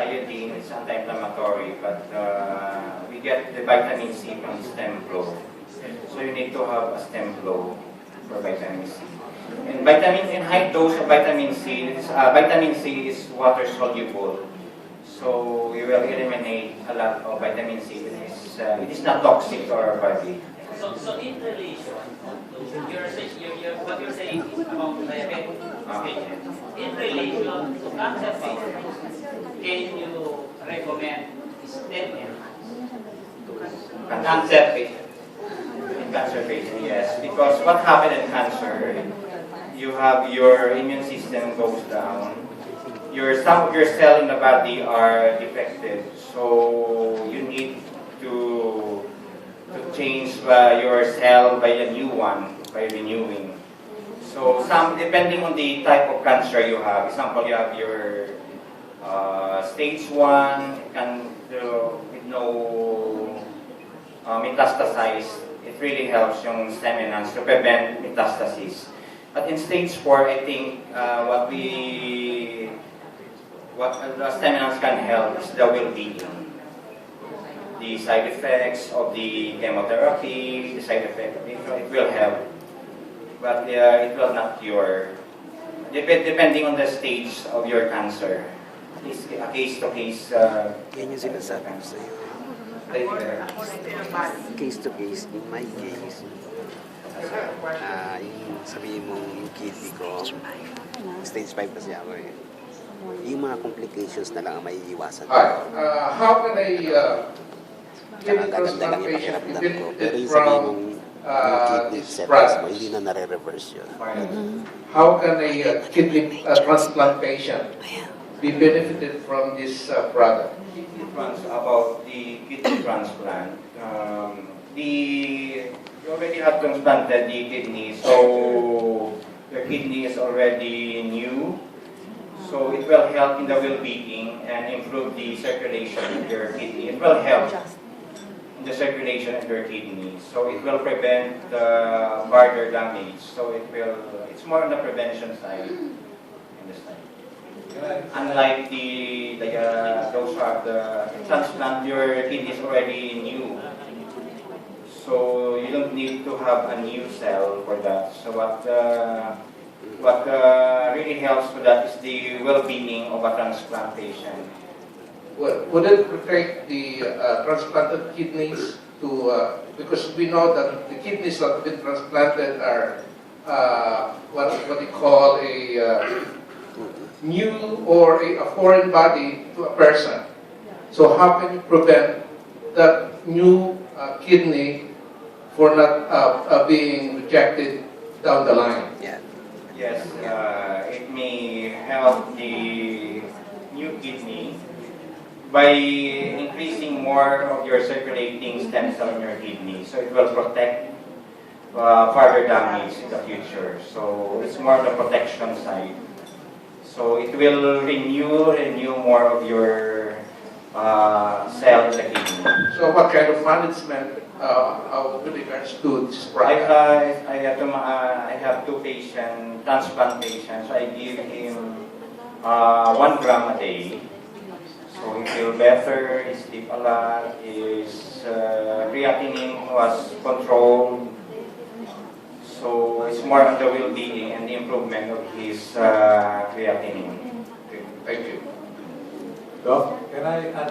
iodine, it's anti-inflammatory, but we get the vitamin C from stem flow. So you need to have a stem flow for vitamin C. And in high dose of vitamin C, vitamin C is water soluble. So you will eliminate a lot of vitamin C. It is not toxic to our body. So in relation, what you're saying is about diabetic patients. In relation to cancer patients, can you recommend stem Cancer patient. In cancer patient, yes. Because what happened in cancer, you have your immune system goes down. Some of your cells in the body are defective. So you need to change your cell by a new one, by renewing. So depending on the type of cancer you have, example, you have your stage 1, with no metastasize, it really helps yung stem enhance to prevent metastasis. But in stage 4, I think what the stem enhance can help is the well-being. The side effects of the chemotherapy, the side effect, it will help. But it will not cure. Depending on the stage of your cancer. It's a case-to-case. Yan yung sinasabi ko sa'yo. Case to case, in my case, yung sabihin mo yung kidney ko, stage 5 kasi ako eh. Yung mga complications na lang ang may iwasan. How can I give Gaganda lang yung transplantation pakiramdam even ko. Pero yung sabihin from mong yung kidney this separates mo, product? hindi na nare-reverse yun. How can a kidney transplant patient be benefited from this product? About the kidney transplant. You already have transplanted the kidney, so your kidney is already new. So it will help in the well-being and improve the circulation of your kidney. It will help in the circulation of your kidney. So it will prevent further damage. So it's more on the prevention side in this time. Unlike those who have the transplant, your kidney is already new. So you don't need to have a new cell for that. So what really helps for that is the well-being of a transplant patient. Well, would it protect the transplanted kidneys to, because we know that the kidneys that have been transplanted are what you call a new or a foreign body to a person. So how can you prevent that new kidney for not being rejected down the line? Yeah. Yes, it may help the new kidney by increasing more of your circulating stem cell in your kidney. So it will protect further damage in the future. So it's more on the protection side. So it will renew more of your cell in the kidney. So what kind of management with regards to this product? I have 2 transplant patients. I give him 1 gram a day. So he feel better, he sleep a lot, his creatinine was controlled. So it's more on the well-being and the improvement of his creatinine. Thank you. Doc, can I add